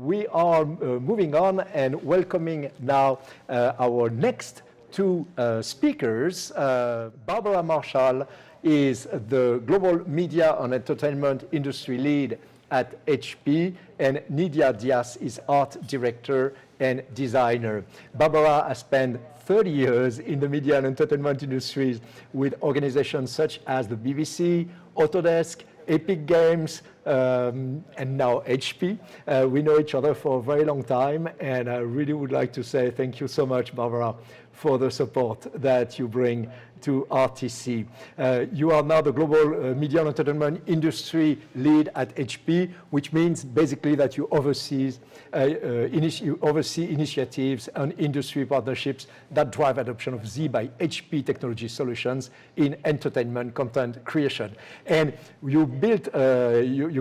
we are moving on and welcoming now our next two speakers. Barbara Marshall is the Global Media and Entertainment Industry Lead at HP, and Nidia Dias is Art Director and Designer. Barbara has spent 30 years in the media and entertainment industries with organizations such as the BBC, Autodesk, Epic Games, and now HP. We know each other for a very long time, and I really would like to say thank you so much, Barbara, for the support that you bring to RTC. You are now the Global Media and Entertainment Industry Lead at HP, which means basically that you oversee initiatives and industry partnerships that drive adoption of Z by HP technology solutions in entertainment content creation. And you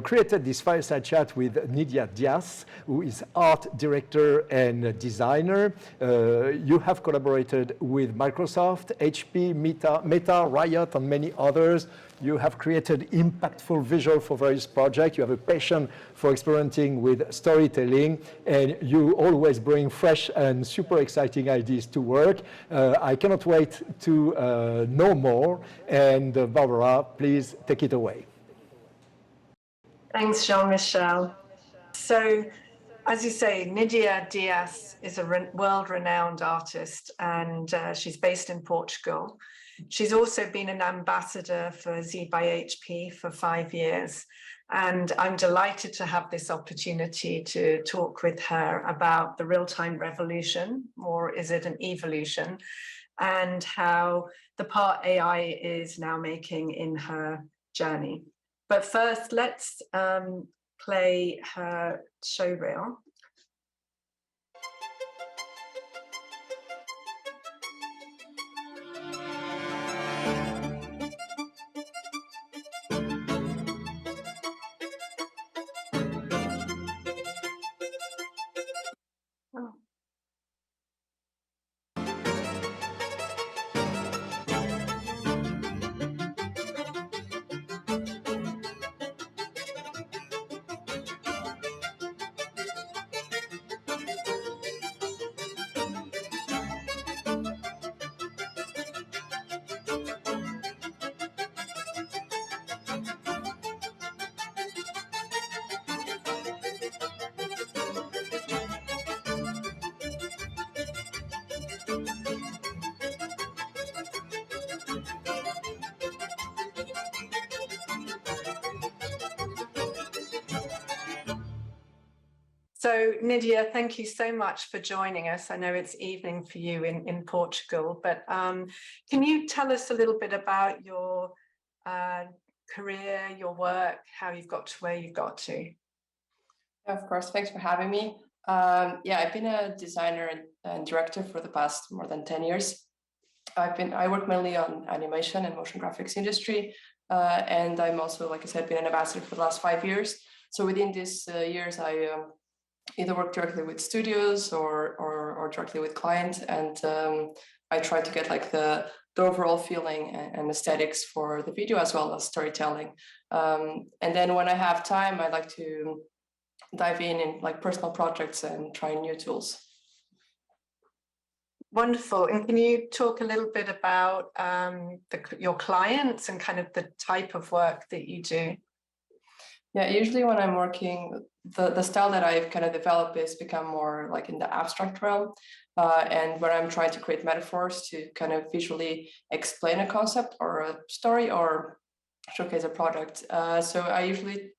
created this fireside chat with Nidia Dias, who is Art Director and Designer. You have collaborated with Microsoft, HP, Meta, Riot, and many others. You have created impactful visual for various projects. You have a passion for experimenting with storytelling, and you always bring fresh and super exciting ideas to work. I cannot wait to know more. And Barbara, please take it away. Thanks, Jean-Michel. So, as you say, Nidia Dias is a world-renowned artist, and she's based in Portugal. She's also been an ambassador for Z by HP for 5 years, and I'm delighted to have this opportunity to talk with her about the real-time revolution, or is it an evolution, and how the part AI is now making in her journey. But first, let's play her show reel. So, Nidia, thank you so much for joining us. I know it's evening for you in Portugal, but can you tell us a little bit about your career, your work, how you've got to where you've got to? Of course, thanks for having me. I've been a designer and director for the past more than 10 years. I work mainly on animation and motion graphics industry, and I'm also, like I said, been an ambassador for the last 5 years. So within these years, I either work directly with studios or directly with clients, and I try to get like the overall feeling and aesthetics for the video as well as storytelling. And then when I have time, I like to dive in like personal projects and try new tools. Wonderful. And can you talk a little bit about your clients and kind of the type of work that you do? Yeah, usually when I'm working, the style that I've kind of developed is become more like in the abstract realm, and where I'm trying to create metaphors to kind of visually explain a concept or a story or showcase a product. So I usually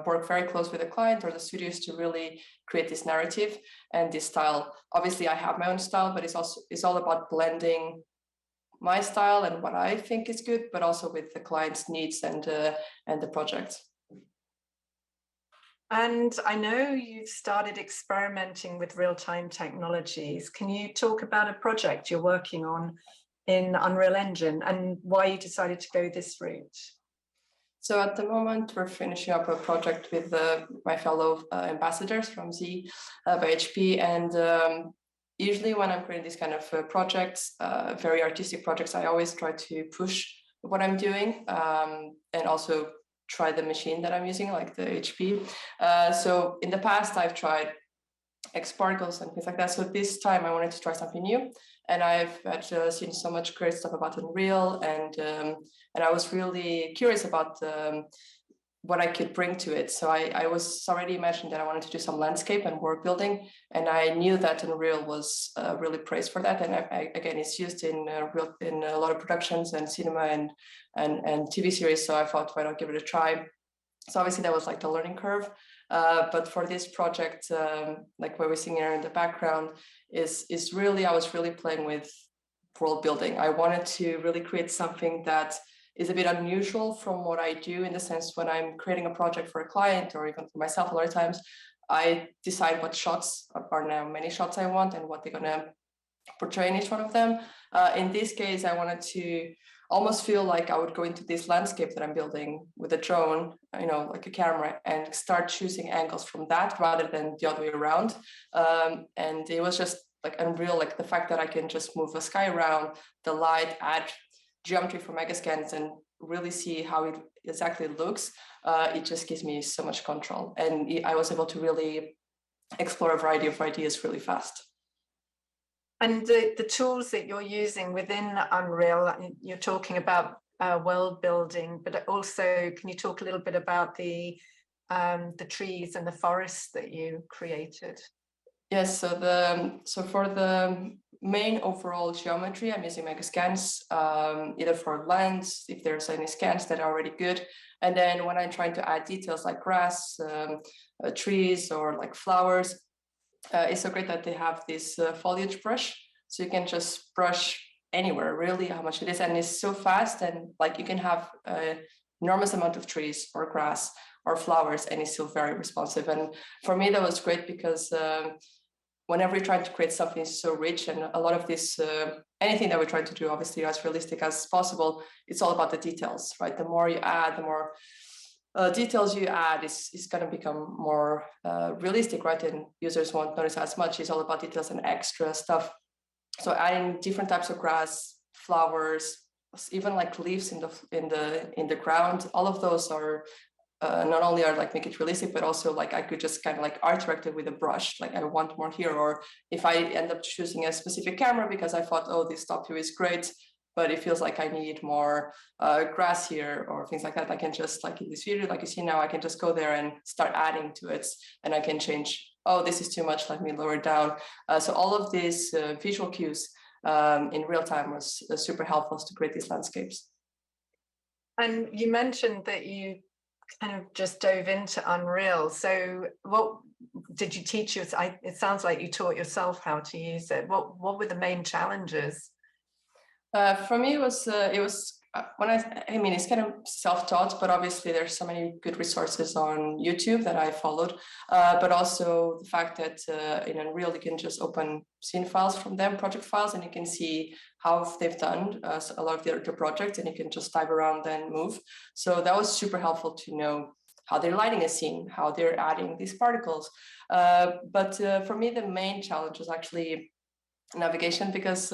work very close with the client or the studios to really create this narrative and this style. Obviously, I have my own style, but it's all about blending my style and what I think is good, but also with the client's needs and the project. And I know you've started experimenting with real-time technologies. Can you talk about a project you're working on in Unreal Engine and why you decided to go this route? So at the moment, we're finishing up a project with my fellow ambassadors from Z by HP. And usually when I'm creating these kind of projects, very artistic projects, I always try to push what I'm doing and also try the machine that I'm using, like the HP. So in the past, I've tried particles and things like that. So this time I wanted to try something new, and I've seen so much great stuff about Unreal, and I was really curious about what I could bring to it. So I was already imagining that I wanted to do some landscape and work building, and I knew that Unreal was really praised for that. And again, it's used in a lot of productions and cinema and TV series. So I thought, why not give it a try? So obviously that was like the learning curve. But for this project, like what we're seeing here in the background, is really, I was really playing with world building. I wanted to really create something that is a bit unusual from what I do, in the sense when I'm creating a project for a client or even for myself, a lot of times I decide what shots are now many shots I want and what they're gonna portray in each one of them. In this case, I wanted to almost feel like I would go into this landscape that I'm building with a drone, like a camera, and start choosing angles from that rather than the other way around. And it was just like unreal, like the fact that I can just move the sky around, the light, add geometry from megascans and really see how it exactly looks. It just gives me so much control. And I was able to really explore a variety of ideas really fast. And the tools that you're using within Unreal, you're talking about world building, but also can you talk a little bit about the trees and the forests that you created? Yes, so for the main overall geometry, I'm using megascans, either for lands, if there's any scans that are already good. And then when I'm trying to add details like grass, trees, or like flowers, it's so great that they have this foliage brush. So you can just brush anywhere, really, how much it is. And it's so fast, and like you can have an enormous amount of trees or grass or flowers, and it's still very responsive. And for me, that was great because whenever you're trying to create something so rich, and a lot of this, anything that we're trying to do, obviously as realistic as possible, it's all about the details, right? The more you add, the more details you add is going to become more realistic, right? And users won't notice as much. It's all about details and extra stuff. So adding different types of grass, flowers, even like leaves in the ground, all of those are not only are like make it realistic, but also like I could just kind of like art direct it with a brush, like I want more here. Or if I end up choosing a specific camera because I thought, oh, this top view is great, but it feels like I need more grass here or things like that, I can just, like in this video, like you see now, I can just go there and start adding to it, and I can change, oh, this is too much, let me lower it down. So all of these visual cues in real time was super helpful to create these landscapes. And you mentioned that you kind of just dove into Unreal. So what did you teach you? It sounds like you taught yourself how to use it. What were the main challenges? For me, it was when I mean, it's kind of self-taught, but obviously there's so many good resources on YouTube that I followed, but also the fact that in Unreal, you can just open scene files from them, project files, and you can see how they've done a lot of their projects, and you can just dive around and move. So that was super helpful to know how they're lighting a scene, how they're adding these particles. But for me, the main challenge was actually navigation, because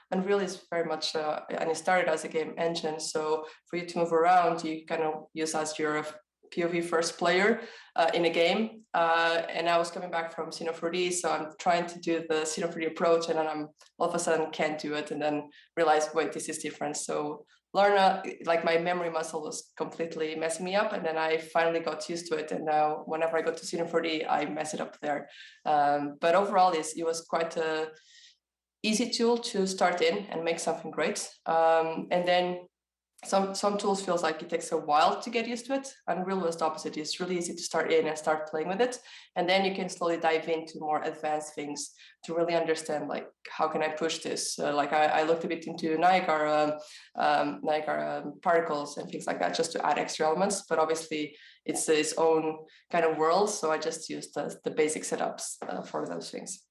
Unreal is very much and it started as a game engine, so for you to move around you kind of use as your POV first player in a game, and I was coming back from Cine 4D, so I'm trying to do the Cine 4D approach, and then I'm all of a sudden can't do it, and then realize, wait, this is different. So Lorna, like my memory muscle was completely messing me up, and then I finally got used to it, and now whenever I go to Cine 4D I mess it up there, but overall it was quite a easy tool to start in and make something great. And then some tools feels like it takes a while to get used to it. Unreal was the opposite. It's really easy to start in and start playing with it. And then you can slowly dive into more advanced things to really understand, like, how can I push this? Like I looked a bit into Niagara particles and things like that, just to add extra elements. But obviously it's its own kind of world. So I just used the basic setups for those things.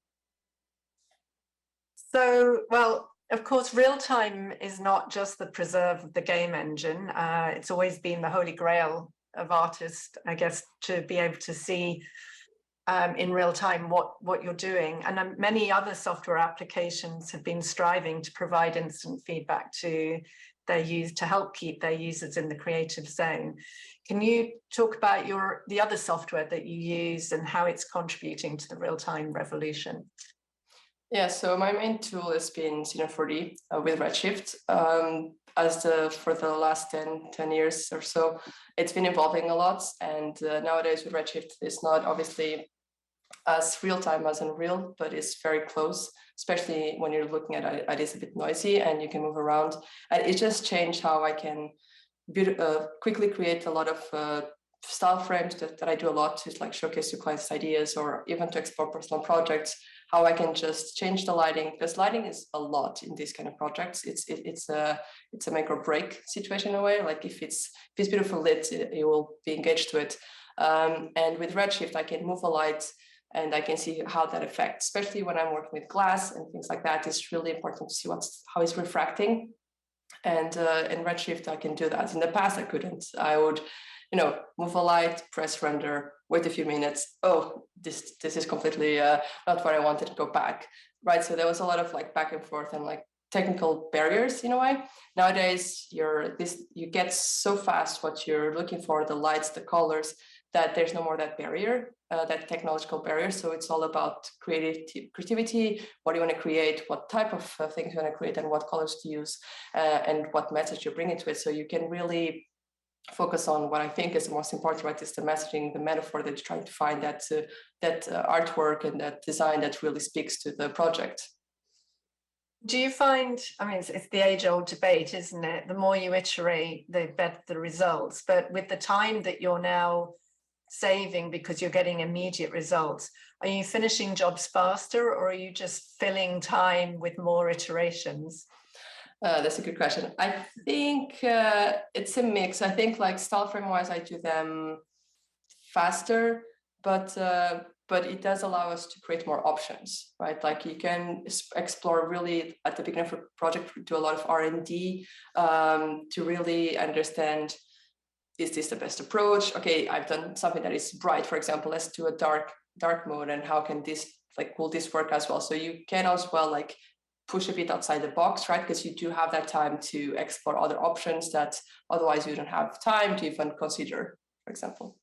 So, well, of course, real time is not just the preserve of the game engine. It's always been the holy grail of artists, I guess, to be able to see in real time what you're doing. And many other software applications have been striving to provide instant feedback to their use to help keep their users in the creative zone. Can you talk about the other software that you use and how it's contributing to the real-time revolution? Yeah, so my main tool has been Senior 4D with Redshift. For the last 10 years or so, it's been evolving a lot. And nowadays with Redshift, it's not obviously as real-time as Unreal, but it's very close, especially when you're looking at it, it's a bit noisy and you can move around. And it just changed how I can quickly create a lot of style frames that I do a lot to like showcase to clients' ideas or even to explore personal projects, how I can just change the lighting, because lighting is a lot in these kind of projects. It's a make or break situation in a way. Like if it's beautiful lit, you will be engaged to it. And with Redshift, I can move a light and I can see how that affects, especially when I'm working with glass and things like that. It's really important to see how it's refracting. And in Redshift, I can do that. In the past, I couldn't. I would, move a light, press render, wait a few minutes. Oh, this is completely not what I wanted to go back, right? So there was a lot of like back and forth and like technical barriers in a way. Nowadays, you get so fast what you're looking for, the lights, the colors, that there's no more that barrier, that technological barrier. So it's all about creativity, what do you want to create, what type of things you want to create, and what colors to use, and what message you bring into it. So you can really focus on what I think is the most important, right? Is the messaging, the metaphor that you're trying to find, that artwork and that design that really speaks to the project. Do you find, it's the age-old debate, isn't it? The more you iterate, the better the results. But with the time that you're now saving because you're getting immediate results, are you finishing jobs faster or are you just filling time with more iterations? That's a good question. I think it's a mix. I think like style frame wise, I do them faster, but it does allow us to create more options, right? Like you can explore really at the beginning of a project, do a lot of R&D to really understand, is this the best approach? Okay, I've done something that is bright, for example, let's do a dark mode, and how can this, will this work as well? So you can as well push a bit outside the box, right? Because you do have that time to explore other options that otherwise you don't have time to even consider, for example.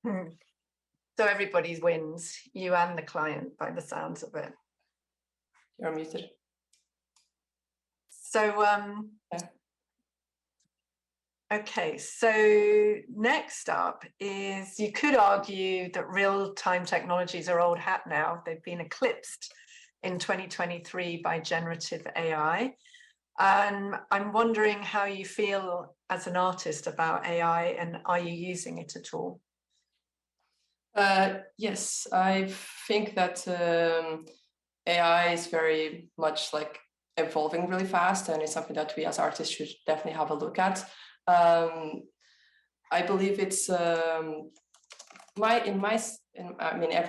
So everybody wins, you and the client, by the sounds of it. You're muted. So, okay, so next up is, you could argue that real-time technologies are old hat now. They've been eclipsed in 2023 by generative AI. And I'm wondering how you feel as an artist about AI, and are you using it at all? Yes, I think that AI is very much evolving really fast, and it's something that we as artists should definitely have a look at. I believe it's every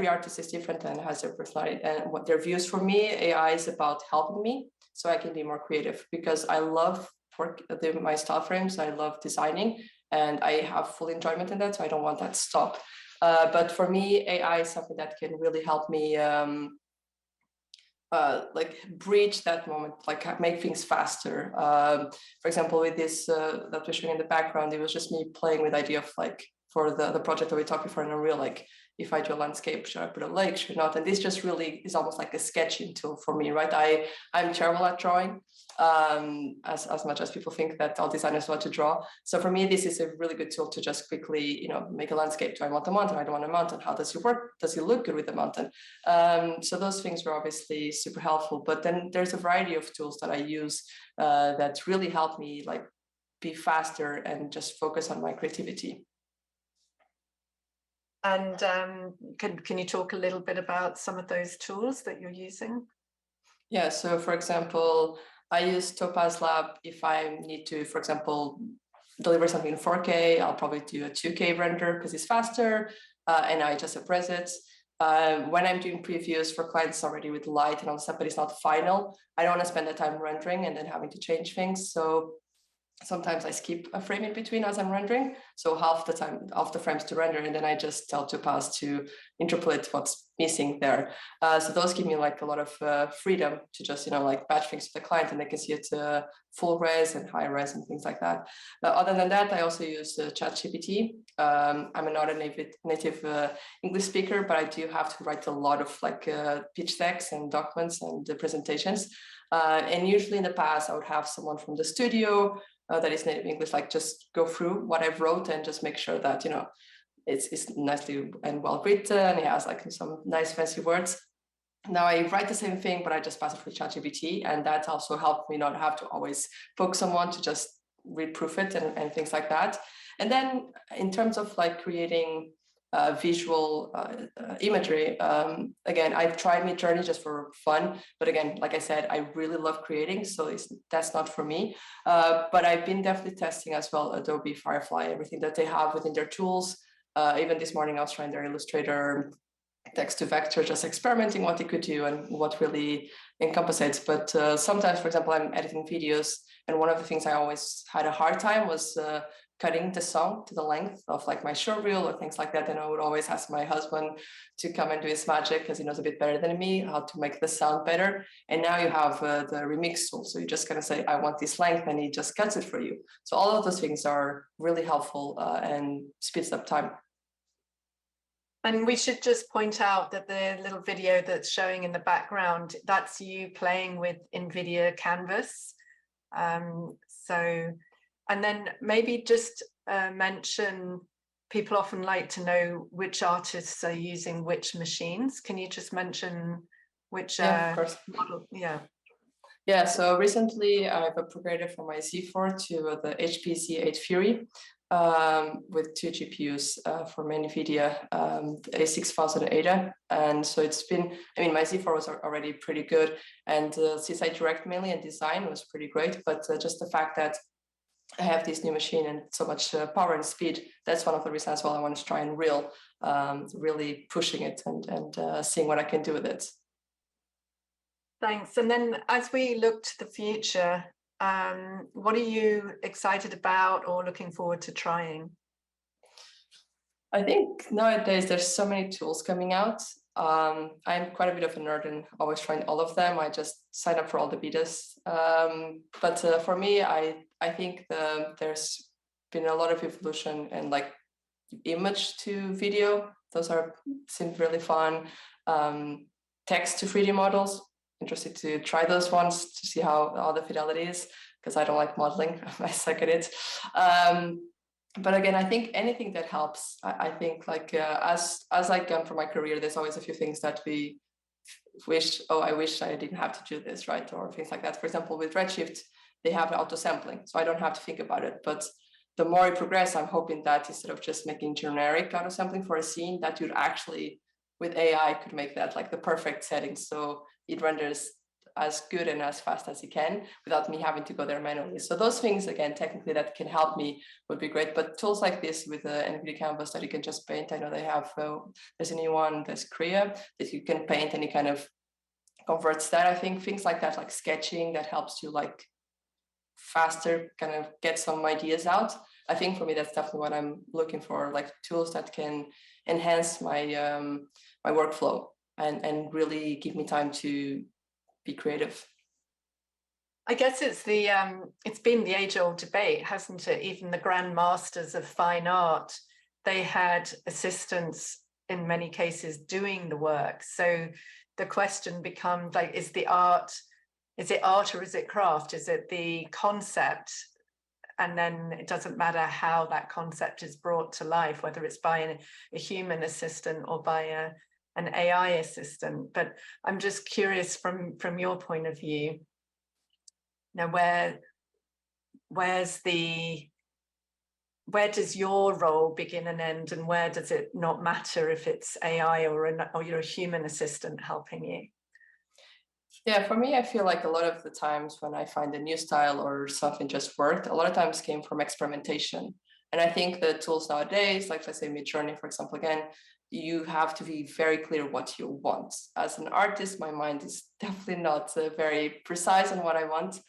artist is different and has their personality and what their views. For me, AI is about helping me so I can be more creative, because I love my style frames. I love designing and I have full enjoyment in that. So I don't want that to stop. But for me, AI is something that can really help me bridge that moment, make things faster. For example, with this that we're showing in the background, it was just me playing with the idea of for the project that we talked before in Unreal, if I do a landscape, should I put a lake, should not? And this just really is almost like a sketching tool for me, right? I'm terrible at drawing, as much as people think that all designers know how to draw. So for me, this is a really good tool to just quickly, make a landscape. Do I want a mountain? I don't want a mountain. How does it work? Does it look good with the mountain? So those things were obviously super helpful. But then there's a variety of tools that I use that really help me be faster and just focus on my creativity. And can you talk a little bit about some of those tools that you're using? Yeah, so for example, I use Topaz Lab if I need to, for example, deliver something in 4K. I'll probably do a 2K render because it's faster, and I just appraise it. When I'm doing previews for clients already with light and all stuff, but it's not final, I don't want to spend the time rendering and then having to change things. So Sometimes I skip a frame in between as I'm rendering. So half the time, half the frames to render, and then I just tell Topaz to interpolate what's missing there. So those give me like a lot of freedom to just, like batch things to the client, and they can see it full res and high res and things like that. Other than that, I also use ChatGPT. I'm not a native English speaker, but I do have to write a lot of like pitch decks and documents and presentations. And usually in the past, I would have someone from the studio that is native English, like just go through what I've wrote and just make sure that, it's nicely and well written. It has like some nice fancy words. Now I write the same thing, but I just pass it through ChatGPT, and that also helped me not have to always poke someone to just reproof it and things like that. And then in terms of like creating visual imagery, again, I've tried Midjourney just for fun, but again, like I said, I really love creating, so that's not for me. But I've been definitely testing as well Adobe Firefly, everything that they have within their tools. Even this morning, I was trying their Illustrator text to vector, just experimenting what it could do and what really encompasses. But sometimes, for example, I'm editing videos, and one of the things I always had a hard time was cutting the song to the length of like my short reel or things like that. And I would always ask my husband to come and do his magic, because he knows a bit better than me how to make the sound better. And now you have the remix tool, so you just kind of say, I want this length, and he just cuts it for you. So all of those things are really helpful and speeds up time. And we should just point out that the little video that's showing in the background, that's you playing with NVIDIA Canvas. And then maybe just mention, people often like to know which artists are using which machines. Can you just mention which of course. model? Yeah. Yeah, so recently I've upgraded from my Z4 to the HP Z8 Fury with 2 GPUs from NVIDIA, A6000 Ada. And so it's been, my Z4 was already pretty good. And since I direct mainly and design was pretty great, but just the fact that I have this new machine and so much power and speed, that's one of the reasons as well I want to try and really pushing it and seeing what I can do with it. Thanks. And then as we look to the future, what are you excited about or looking forward to trying? I think nowadays there's so many tools coming out. I'm quite a bit of a nerd and always trying all of them. I just sign up for all the betas. But for me, I think there's been a lot of evolution and like image to video. Those seem really fun. Text to 3D models. Interested to try those ones to see how the fidelity is, because I don't like modeling. I suck at it. But again, I think anything that helps. I think like as I've gone for my career, there's always a few things that we wish, I wish I didn't have to do this, right? Or things like that. For example, with Redshift, they have auto sampling, so I don't have to think about it. But the more I progress, I'm hoping that instead of just making generic auto sampling for a scene, that you'd actually, with AI, could make that like the perfect setting, so it renders as good and as fast as it can without me having to go there manually. So those things, again, technically that can help me would be great. But tools like this with NVIDIA Canvas that you can just paint, I know they have, there's a new one, there's Crea, that you can paint and it kind of converts that. I think things like that, like sketching, that helps you like faster kind of get some ideas out. I think for me, that's definitely what I'm looking for, like tools that can enhance my my workflow and really give me time to be creative. I guess it's been the age-old debate, hasn't it? Even the grandmasters of fine art, they had assistants in many cases doing the work. So the question becomes like, is it art or is it craft? Is it the concept? And then it doesn't matter how that concept is brought to life, whether it's by a human assistant or by an AI assistant. But I'm just curious from your point of view, now where does your role begin and end, and where does it not matter if it's AI or you're a human assistant helping you? Yeah, for me, I feel like a lot of the times when I find a new style or something just worked, a lot of times came from experimentation. And I think the tools nowadays, like let's say Midjourney, for example, again, you have to be very clear what you want. As an artist, my mind is definitely not very precise on what I want.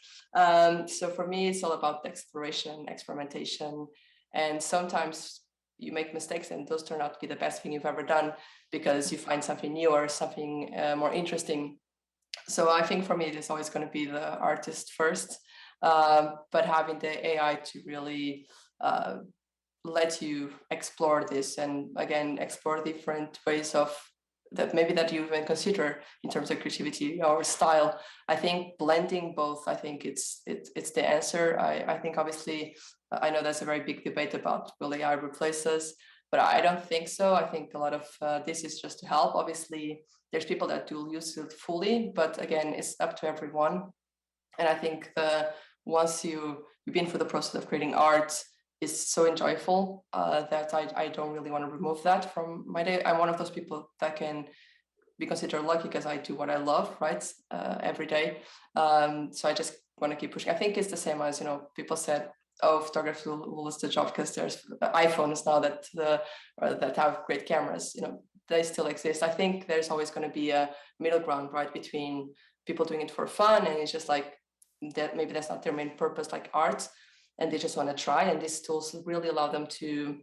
So for me, it's all about exploration, experimentation, and sometimes you make mistakes and those turn out to be the best thing you've ever done because you find something new or something more interesting. So I think for me, it is always going to be the artist first, but having the AI to really let you explore this and again explore different ways of that maybe that you even consider in terms of creativity or style. I think blending both, I think it's the answer. I think obviously I know there's a very big debate about will AI replace us, but I don't think so. I think a lot of this is just to help. Obviously there's people that do use it fully, but again it's up to everyone. And I think once you've been through the process of creating art, is so enjoyable that I don't really want to remove that from my day. I'm one of those people that can be considered lucky because I do what I love, right? Every day. So I just want to keep pushing. I think it's the same as, people said, oh, photography will lose the job because there's iPhones now that have great cameras. They still exist. I think there's always going to be a middle ground, right, between people doing it for fun and it's just like that. Maybe that's not their main purpose, like art, and they just want to try. And these tools really allow them to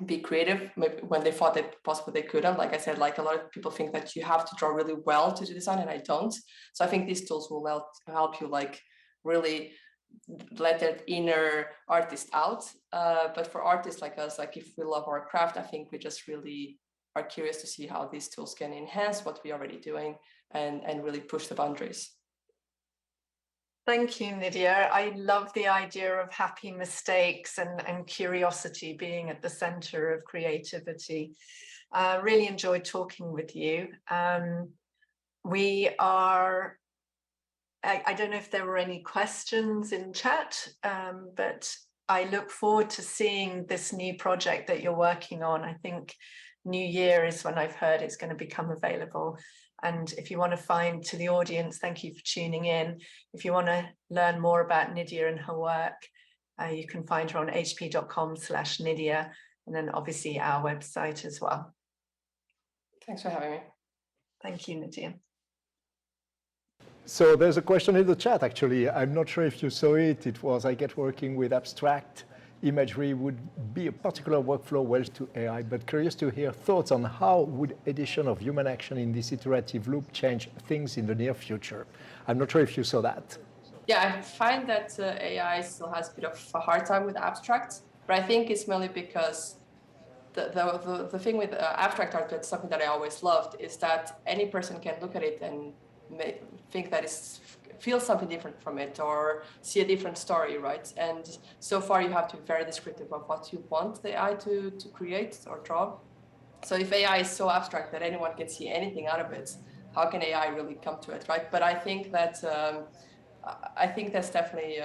be creative, maybe when they thought that possibly they couldn't. Like I said, like a lot of people think that you have to draw really well to do design, and I don't. So I think these tools will help you like really let that inner artist out. But for artists like us, like if we love our craft, I think we just really are curious to see how these tools can enhance what we're already doing and really push the boundaries. Thank you, Nidia. I love the idea of happy mistakes and curiosity being at the center of creativity. Really enjoyed talking with you. I don't know if there were any questions in chat, but I look forward to seeing this new project that you're working on. I think New Year is when I've heard it's going to become available. And if you want to find, to the audience, thank you for tuning in. If you want to learn more about Nidia and her work, you can find her on hp.com/Nidia, and then obviously our website as well. Thanks for having me. Thank you, Nidia. So there's a question in the chat, actually. I'm not sure if you saw it. It was, I get working with abstract imagery would be a particular workflow well to AI, but curious to hear thoughts on how would addition of human action in this iterative loop change things in the near future. I'm not sure if you saw that. Yeah, I find that AI still has a bit of a hard time with abstract, but I think it's mainly because the thing with abstract art, that's something that I always loved, is that any person can look at it and think that feel something different from it or see a different story, right? And so far you have to be very descriptive of what you want the AI to create or draw. So if AI is so abstract that anyone can see anything out of it, how can AI really come to it, right? But I think that that's definitely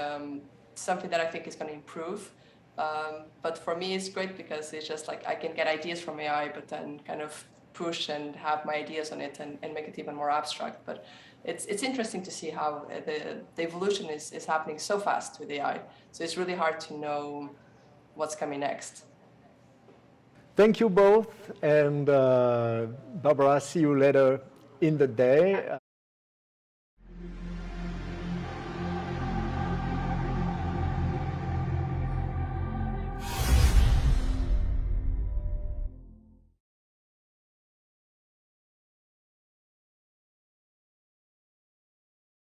something that I think is going to improve. But for me, it's great because it's just like I can get ideas from AI, but then kind of push and have my ideas on it and make it even more abstract. But it's interesting to see how the evolution is happening so fast with AI. So it's really hard to know what's coming next. Thank you both, and Barbara, see you later in the day.